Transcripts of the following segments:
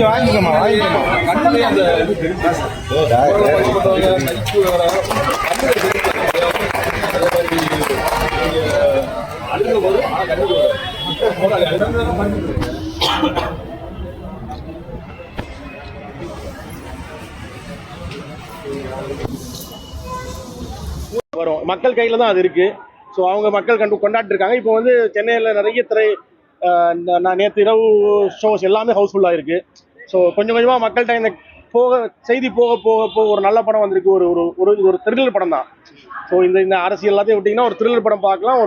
வாங்கிக்கோமா கண்ணுலயே அந்த அழுகும்போது வரும். மக்கள் கையில தான் அது இருக்கு. ஸோ அவங்க மக்கள் கொண்டாட்டு இருக்காங்க. இப்போ வந்து சென்னையில் நிறைய நான் நேற்று இரவு ஷோஸ் எல்லாமே ஹவுஸ்ஃபுல்லாக இருக்கு. ஸோ கொஞ்சம் கொஞ்சமாக மக்கள்கிட்ட இந்த செய்தி போக போக போக ஒரு நல்ல படம் வந்திருக்கு. ஒரு ஒரு ஒரு த்ரில்லர் படம் தான். ஸோ இந்த அரசியல் எல்லாத்தையும் விட்டிங்கன்னா ஒரு த்ரில்லர் படம் பார்க்கலாம்,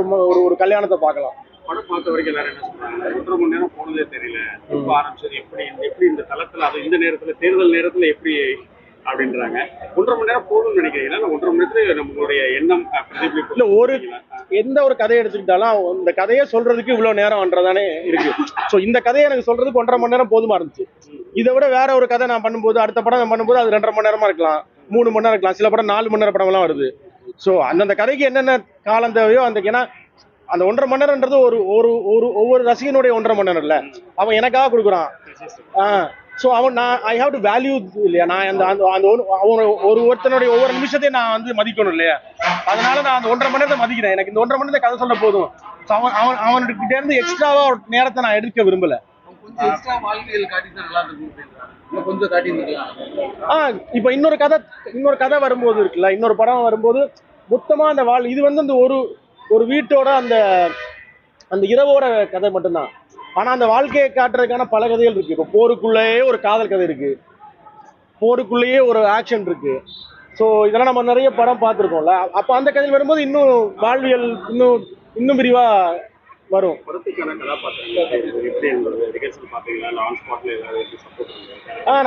ஒரு கல்யாணத்தை பார்க்கலாம். படம் பார்த்த வரைக்கும் எல்லாரும் என்ன சொல்றாங்க, 1.5 மணி நேரம் போனதே தெரியல. இப்போ ஆரம்பிச்சது எப்படி இந்த தளத்துல, அது இந்த நேரத்துல தேர்தல் நேரத்துல எப்படி அப்படின்றாங்க. 1.5 மணி நேரம் போகணும்னு நினைக்கிறீங்களா? 1.5 மணி நேரத்துல நம்மளுடைய எண்ணம் இல்ல, எந்த ஒரு கதையை எடுத்துக்கிட்டாலும் இந்த கதையை சொல்றதுக்கு இவ்வளவு நேரம்ன்றதானே இருக்கு. ஸோ இந்த கதையை எனக்கு சொல்றதுக்கு 1.5 மணி நேரம் போதுமா இருந்துச்சு. இதை விட வேற ஒரு கதை நான் பண்ணும்போது, அடுத்த படம் நான் பண்ணும்போது அது 2.5 மணி நேரமா இருக்கலாம், 3 மணி நேரம் இருக்கலாம். சில படம் 4 மணி நேரம் படம் எல்லாம் வருது. ஸோ அந்தந்த கதைக்கு என்னென்ன காலம் தேவையோ ஏன்னா அந்த 1.5 மணி நேரம்ன்றது ஒவ்வொரு ரசிகனுடைய 1.5 மணி நேரம் இல்ல, அவன் எனக்காக கொடுக்குறான். So I have to value இல்லையா, நான் ஒருத்தனுடைய ஒவ்வொரு நிமிஷத்தையும் நான் வந்து மதிக்கணும் இல்லையா. அதனால நான் அந்த 1.5 மணி நேரத்தை மதிக்கிறேன். எனக்கு இந்த 1.5 மணி நேரத்தை கதை சொல்ல போதும். அவன்கிட்ட இருந்து எக்ஸ்ட்ராவா ஒரு நேரத்தை நான் எடுக்க விரும்பல. இப்ப இன்னொரு கதை வரும்போது இருக்குல்ல, இன்னொரு படம் வரும்போது மொத்தமா அந்த இது வந்து அந்த ஒரு வீட்டோட அந்த இரவோட கதை மட்டும்தான். ஆனா அந்த வாழ்க்கையை காட்டுறதுக்கான பல கதைகள் இருக்கு. இப்போ போருக்குள்ளேயே ஒரு காதல் கதை இருக்கு, போருக்குள்ளேயே ஒரு ஆக்ஷன் இருக்கு. ஸோ இதெல்லாம் நம்ம நிறைய படம் பார்த்துருக்கோம்ல. அப்போ அந்த கதையில் வரும்போது இன்னும் வாழ்வியல் இன்னும் விரிவா வரும்.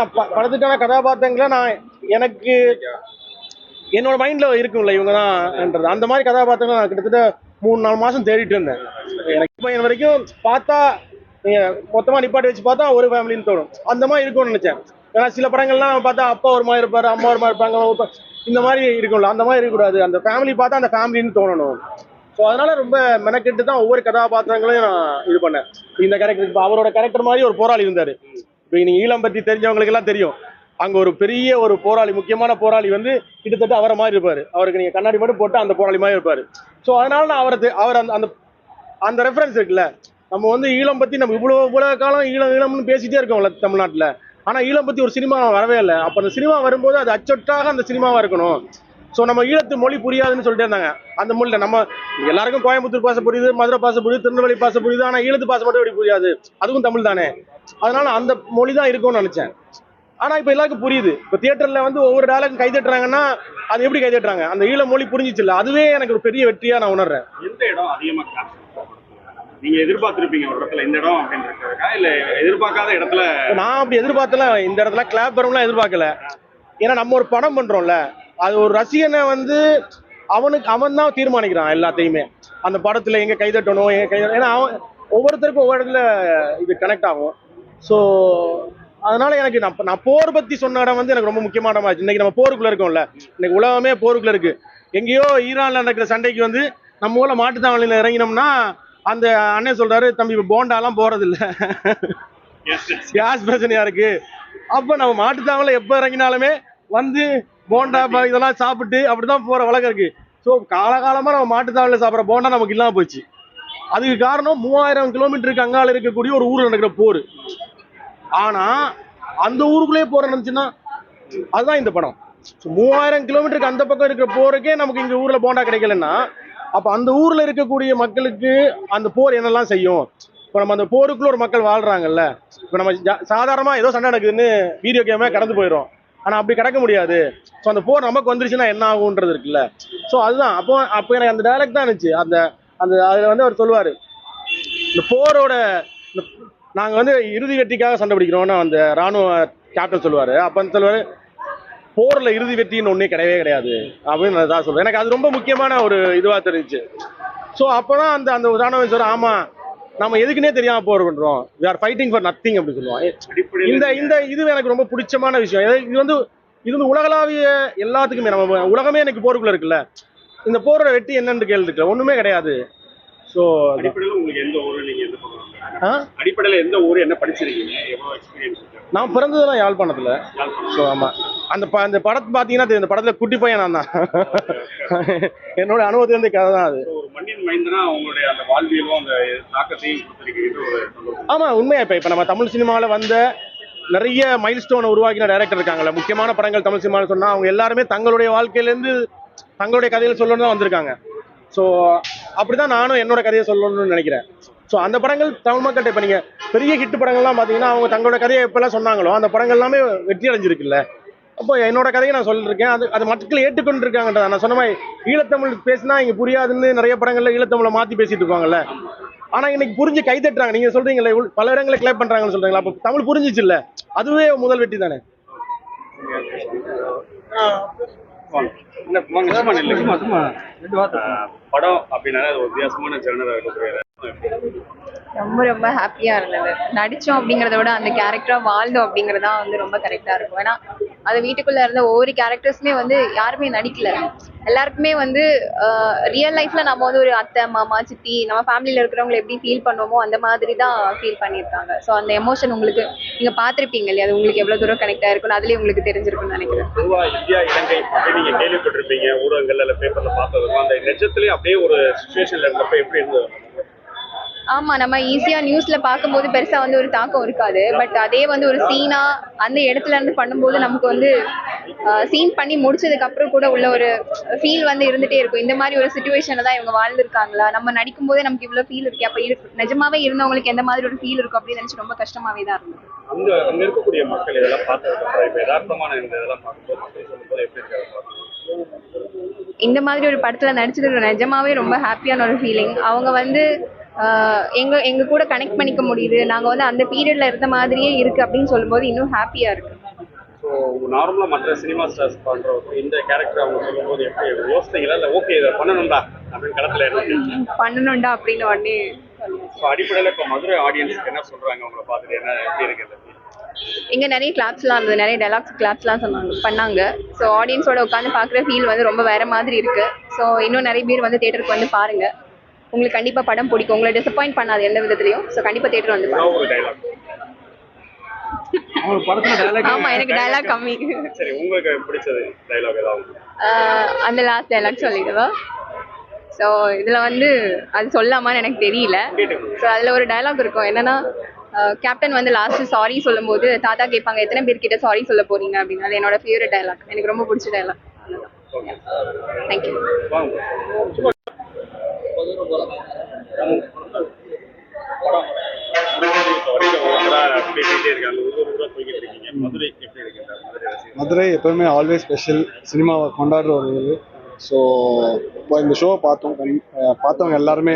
நான் படத்துக்கான கதாபாத்திரங்களை எனக்கு என்னோட மைண்ட்ல இருக்கும்ல, இவங்க தான் அந்த மாதிரி கதாபாத்திரங்களை நான் கிட்டத்தட்ட 3-4 மாசம் தேடிட்டு இருந்தேன். எனக்கு இப்போ என் வரைக்கும் பார்த்தா நீங்க மொத்தமா நிப்பாட்டி வச்சு பார்த்தா ஒரு ஃபேமிலின்னு தோணும். அந்த மாதிரி இருக்கும்னு நினைச்சேன். ஏன்னா சில படங்கள்லாம் பார்த்தா அப்பா ஒரு மாதிரி இருப்பாரு, அம்மா ஒரு மாதிரி இருப்பாங்க, இந்த மாதிரி இருக்கும்ல. அந்த மாதிரி இருக்கக்கூடாது. அந்த ஃபேமிலி பார்த்தா அந்த ஃபேமிலின்னு தோணணும். ஸோ அதனால ரொம்ப மெனக்கெட்டு தான் ஒவ்வொரு கதாபாத்திரங்களையும் நான் இது பண்ணேன். இந்த கேரக்டர், இப்போ அவரோட கேரக்டர் மாதிரி ஒரு போராளி இருந்தாரு. இப்போ நீங்க ஈழம் பத்தி தெரிஞ்சவங்களுக்கு எல்லாம் தெரியும். அங்க ஒரு பெரிய ஒரு போராளி, முக்கியமான போராளி வந்து கிட்டத்தட்ட அவரை மாதிரி இருப்பாரு. அவருக்கு நீங்க கண்ணாடி மட்டும் போட்டு அந்த போராளி மாதிரி இருப்பாரு. ஸோ அதனால நான் அவர் அந்த ரெஃபரன்ஸ் இருக்குல்ல. நம்ம வந்து ஈழம் பத்தி நம்ம இவ்வளவு காலம் ஈழம்னு பேசிட்டே இருக்கோம்ல தமிழ்நாட்டுல. ஆனா ஈழம் பத்தி ஒரு சினிமா வரவே இல்லை. அப்ப அந்த சினிமா வரும்போது அது அச்சொட்டாக அந்த சினிமாவா இருக்கணும். ஸோ நம்ம ஈழத்து மொழி புரியாதுன்னு சொல்லிட்டே இருந்தாங்க. அந்த மொழியில நம்ம எல்லாருக்கும் கோயம்புத்தூர் பாச புரியுது, மதுரை பாச புரியுது, திருநெல்வேலி பாச புரியுது. ஆனா ஈழத்து பாச மட்டும் எப்படி புரியாது? அதுவும் தமிழ் தானே. அதனால அந்த மொழி தான் இருக்கும்னு நினைச்சேன். ஆனா இப்ப எல்லாருக்கும் புரியுது. இப்ப தியேட்டர்ல வந்து ஒவ்வொரு டயலாக்கும் கை தட்டுறாங்கன்னா அது எப்படி கை தட்டுறாங்க? அந்த ஈழ மொழி புரிஞ்சிச்சு இல்ல. அதுவே எனக்கு ஒரு பெரிய வெற்றியா நான் உணர்றேன். எந்த இடம் அதிகமா நீங்க எதிர்பார்த்திருப்பீங்க ஒரு இடத்துல இந்த இடம் அப்படின்றதுக்கா, இல்ல எதிர்பார்க்காத இடத்துல? நான் அப்படி எதிர்பார்த்தல. இந்த இடத்துல கிளாப் வரும்லாம் எதிர்பார்க்கல. ஏன்னா நம்ம ஒரு படம் பண்றோம்ல, அது ஒரு ரசிகனை வந்து அவன் தான் தீர்மானிக்கிறான் எல்லாத்தையுமே. அந்த படத்துல எங்க கைதட்டணும், ஏன்னா ஒவ்வொருத்தருக்கும் ஒவ்வொரு இடத்துல இது கனெக்ட் ஆகும். ஸோ அதனால எனக்கு நான் போர் பத்தி சொன்ன இடம் வந்து எனக்கு ரொம்ப முக்கியமான இடம் ஆச்சு. இன்னைக்கு நம்ம போருக்குள்ள இருக்கோம்ல, இன்னைக்கு உலகமே போருக்குள்ள இருக்கு. எங்கேயோ ஈரான்ல நடக்கிற சண்டைக்கு வந்து நம்ம ஊர்ல மாட்டுத்தாவணியில இறங்கினோம்னா அந்த அண்ணன் சொல்றாரு, தம்பி போண்டாலாம் போறது இல்ல, கேஸ் பிரச்சனையா இருக்கு. அப்ப நம்ம மாட்டுத்தாவணில எப்ப இறங்கினாலுமே வந்து போண்டா இதெல்லாம் சாப்பிட்டு அப்படிதான் போற வழக்கம் இருக்கு. ஸோ காலகாலமா நம்ம மாட்டுத்தாவணில சாப்பிட்ற போண்டா நமக்கு இல்லாம போச்சு. அதுக்கு காரணம் 3000 கிலோமீட்டருக்கு அங்கால இருக்கக்கூடிய ஒரு ஊர்ல நடக்கிற போர். ஆனா அந்த ஊருக்குள்ளேயே போற நினைச்சுன்னா அதுதான் இந்த படம். 3000 கிலோமீட்டருக்கு அந்த பக்கம் இருக்கிற போருக்கே நமக்கு இங்க ஊர்ல போண்டா கிடைக்கலன்னா, அப்ப அந்த ஊர்ல இருக்கக்கூடிய மக்களுக்கு அந்த போர் என்னெல்லாம் செய்யும்? இப்ப நம்ம அந்த போருக்குள்ள ஒரு மக்கள் வாழ்றாங்கல்ல. இப்ப நம்ம சாதாரணமா ஏதோ சண்டை நடக்குதுன்னு வீடியோ கேமே கடந்து போயிடும். ஆனா அப்படி கிடக்க முடியாது. ஸோ அந்த போர் நமக்கு வந்துருச்சுன்னா என்ன ஆகுன்றது இருக்குல்ல. ஸோ அதுதான் அப்போ எனக்கு அந்த டைரக்ட் தான் இருந்துச்சு. அதுல வந்து அவர் சொல்லுவாரு, இந்த போரோட நாங்க வந்து இறுதி வெற்றிக்காக சண்டை பிடிக்கிறோம்னு அந்த ராணுவ கேப்டன் சொல்லுவாரு. அப்ப சொல்லுவாரு, போர்ல இறுதி வெற்றின்னு ஒண்ணே கிடையவே கிடையாது அப்படின்னு நான் தான் சொல்றேன். எனக்கு அது ரொம்ப முக்கியமான ஒரு இதுவா தெரிஞ்சுச்சு. ஸோ அப்பதான் அந்த ராணுவம் சொல்ற, ஆமா நம்ம எதுக்குன்னே தெரியாம போர் பண்றோம், we are fighting for nothing அப்படி சொல்லுவாங்க. இந்த இது எனக்கு ரொம்ப பிடிச்சமான விஷயம். இது வந்து உலகளாவிய எல்லாத்துக்குமே, நம்ம உலகமே எனக்கு போருக்குள்ள இருக்குல்ல. இந்த போரோட வெற்றி என்னன்னு கேள்வி இருக்குல்ல, ஒண்ணுமே கிடையாது. ஸோ அடிப்படையில் உங்களுக்கு எந்த ஊரு, நீங்க எந்த பக்கம்? அடிப்படையில் எந்த ஊரு, என்ன படிச்சிருக்கீங்க, எவ்வளவு எக்ஸ்பீரியன்ஸ் இருக்கு? நான் பிறந்ததெல்லாம் யாழ்ப்பாணத்துல. ஸோ ஆமா, அந்த படத்தை பார்த்தீங்கன்னா இந்த படத்துல குட்டி பையன் நான் தான். என்னோட அனுபவத்திலிருந்து கதை தான் அது. ஒரு மண்ணின் மைந்தனா உங்களுடைய அந்த வாழ்வியலும் அந்த தாக்கத்தையும் கொடுத்துருக்கீங்க ஒரு சந்தோஷம். ஆமா, உண்மையா இப்ப நம்ம தமிழ் சினிமாவில் வந்த நிறைய மைல்ஸ்டோனை உருவாக்கின டைரக்டர் இருக்காங்கல்ல, முக்கியமான படங்கள் தமிழ் சினிமாவில் சொன்னா அவங்க எல்லாருமே தங்களுடைய வாழ்க்கையிலேருந்து தங்களுடைய கதையில சொல்லணும்னு தான் வந்திருக்காங்க. ஸோ அப்படிதான் நானும் என்னோட கதையை சொல்லணும்னு நினைக்கிறேன். ஸோ அந்த படங்கள் தமிழ் மக்கள்கிட்ட இப்போ நீங்கள் பெரிய ஹிட் படங்கள்லாம் பார்த்தீங்கன்னா அவங்க தங்களோட கதையை எப்பெல்லாம் சொன்னாங்களோ அந்த படங்கள் எல்லாமே வெற்றி அடைஞ்சிருக்குல்ல. அப்போ என்னோட கதையை நான் சொல்லியிருக்கேன், அது மக்கள் ஏற்றுக்கொண்டு இருக்காங்கன்றத நான் சொன்ன மாதிரி. ஈழத்தமிழ் பேசினா இங்கே புரியாதுன்னு நிறைய படங்கள்ல ஈழத்தமிழை மாற்றி பேசிட்டு இருப்பாங்கல்ல. ஆனால் இன்னைக்கு புரிஞ்சு கை தட்டுறாங்க. நீங்கள் சொல்றீங்களே பல இடங்களில் கிளேப் பண்ணுறாங்கன்னு சொல்றீங்களா, அப்போ தமிழ் புரிஞ்சிச்சு இல்லை, அதுவே முதல் வெற்றி தானே. படம் அப்படின்னா ஒரு வித்தியாசமான ஜெர்னரா இருக்கு. ரொம்ப ரொம்ப ஹாப்பியா இருந்தது. நடிச்சோம் அப்படிங்கறத விட அந்த கேரக்டரா வாழ்ந்தோம் அப்படிங்கறதா வந்து ரொம்ப கரெக்டா இருக்கும். ஏன்னா அது வீட்டுக்குள்ள இருந்த ஒவ்வொரு கேரக்டர்ஸுமே வந்து யாருமே நடிக்கல. எல்லாருக்குமே வந்து ரியல் லைஃப்ல நம்ம வந்து ஒரு அத்தை மாமா சித்தி நம்ம ஃபேமிலியில இருக்கிறவங்களை எப்படி ஃபீல் பண்ணுவோமோ அந்த மாதிரி தான் ஃபீல் பண்ணியிருக்காங்க. ஸோ அந்த எமோஷன் உங்களுக்கு நீங்க பார்த்துருப்பீங்க இல்லையா, அது உங்களுக்கு எவ்வளவு தூரம் கனெக்ட் ஆயிருக்கும் அதுலயே உங்களுக்கு தெரிஞ்சிருக்கும்னு நினைக்கிறேன். பொதுவாக இந்தியா இலங்கை அப்படி நீங்க கேள்விப்பட்டிருப்பீங்க, ஊடகங்கள்ல பேப்பர்ல பார்த்ததுக்கும் அந்த நிஜத்திலேயே அப்படியே ஒரு சுச்சுவேஷன்ல இருந்தப்ப எப்படி இருந்தது? ஆமா, நம்ம ஈஸியா நியூஸ்ல பார்க்கும்போது பெருசா வந்து ஒரு தாக்கம் இருக்காது. பட் அதே வந்து ஒரு சீனா அந்த இடத்துல இருந்து பண்ணும்போது நமக்கு வந்து சீன் பண்ணி முடிச்சதுக்கு அப்புறம் கூட உள்ள ஒரு ஃபீல் வந்து இருந்துட்டே இருக்கும். இந்த மாதிரி ஒரு சுச்சுவேஷன்ல தான் இவங்க வாழ்ந்துருக்காங்களா, நம்ம நடிக்கும் போதே நமக்கு இவ்வளவு ஃபீல் இருக்கு, அப்ப இருக்கு நிஜமாவே இருந்தவங்களுக்கு எந்த மாதிரி ஒரு ஃபீல் இருக்கும் அப்படின்னு நினைச்சு ரொம்ப கஷ்டமாவே தான் இருக்கும். அங்க இருக்கக்கூடிய மக்கள் இதெல்லாம் பார்த்ததுக்கு அப்புறம் இப்ப யதார்த்தமான இந்த இதெல்லாம் பார்க்கும்போது மக்கள் சொல்லும்போது எப்படி இருக்காது? இந்த மாதிரி ஒரு படத்துல நடிச்சது நிஜமாவே ரொம்ப ஹாப்பியான ஒரு ஃபீலிங். அவங்க வந்து எங்க கூட கனெக்ட் பண்ணிக்க முடியுது, நாங்க வந்து அந்த பீரியட்ல இருந்த மாதிரியே இருக்கு அப்படின்னு சொல்லும்போது இன்னும் ஹாப்பியா இருக்கு. ஸோ நார்மலா மற்ற சினிமா ஸ்டார்ஸ் பண்ற இந்த கேரக்டர் அவங்க சொல்லும்போது எப்படி யோசித்தீங்களா, இல்லை ஓகே இதை பண்ணணும்டா அப்படின்னு களத்துல பண்ணணும்டா அப்படின்னு உடனே. ஸோ அடிப்படையில் இப்போ மதுரை ஆடியன்ஸ்க்கு என்ன சொல்றாங்க உங்களை பார்த்துட்டு, என்ன எப்படி இருக்குது? இங்கே நிறைய கிளாப்ஸ்லாம் இருந்தது, நிறைய டைலாக்ஸ் கிளாப்ஸ்லாம் பண்ணாங்க. ஸோ ஆடியன்ஸோட உட்காந்து பார்க்குற ஃபீல் வந்து ரொம்ப வேற மாதிரி இருக்கு. ஸோ இன்னும் நிறைய பேர் வந்து தேட்டருக்கு வந்து பாருங்க, உங்களுக்கு கண்டிப்பா படம் பிடிக்கும், உங்களை டிசப்பாயிண்ட் பண்ணாது எந்த விதத்துலயும். ஸோ கண்டிப்பா தேட்டர் வந்து பாருங்க. ஆமா, எனக்கு டயலாக் கம்மி. சரி, உங்களுக்கு பிடிச்சது டயலாக் ஏதாவது? அந்த லாஸ்ட் டயலாக் சொல்லிடுவா. ஸோ இதுல வந்து அது சொல்லாமான்னு எனக்கு தெரியல. ஸோ அதுல ஒரு டயலாக் இருக்கும், என்னன்னா கேப்டன் வந்து லாஸ்ட் சாரி சொல்லும் போது தாத்தா கேட்பாங்க எத்தனை பேர்கிட்ட சாரி சொல்ல போறீங்க அப்படின்னு. அது என்னோட ஃபேவரட் டயலாக், எனக்கு ரொம்ப பிடிச்ச டயலாக். தேங்க்யூ. மதுரை எப்பவுமே ஆல்வேஸ் ஸ்பெஷல், சினிமாவை கொண்டாடுற ஒரு இது. ஸோ இப்போ இந்த ஷோவை பார்த்தவங்க எல்லாருமே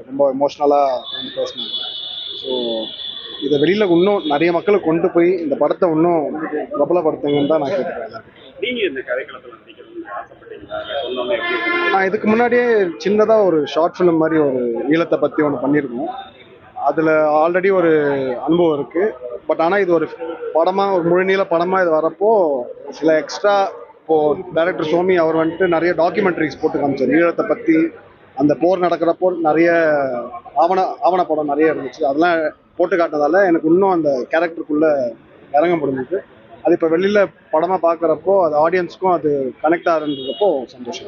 ரொம்ப எமோஷ்னலாக வந்து பேசினாங்க. ஸோ இதை வெளியில் இன்னும் நிறைய மக்களை கொண்டு போய் இந்த படத்தை இன்னும் பிரபலப்படுத்துங்கன்னு தான் நான் கேட்குறேன். நான் இதுக்கு முன்னாடியே சின்னதாக ஒரு ஷார்ட் ஃபிலிம் மாதிரி ஒரு ஈழத்தை பற்றி ஒன்று பண்ணியிருக்கோம். அதில் ஆல்ரெடி ஒரு அனுபவம் இருக்குது. பட் ஆனால் இது ஒரு படமாக, ஒரு முழுநீள படமாக இது வரப்போ சில எக்ஸ்ட்ரா, இப்போது டைரக்டர் சோமி அவர் வந்துட்டு நிறைய டாக்குமெண்ட்ரிஸ் போட்டு காமிச்சார் ஈழத்தை பற்றி. அந்த போர் நடக்கிறப்போ நிறைய ஆவணப்படம் நிறைய இருந்துச்சு, அதெல்லாம் போட்டு காட்டினதால எனக்கு இன்னும் அந்த கேரக்டருக்குள்ளே இறங்க முடிஞ்சுது. அது இப்போ வெளியில் படமாக பார்க்குறப்போ அது ஆடியன்ஸுக்கும் அது கனெக்ட் ஆகுன்றப்போ சந்தோஷம்.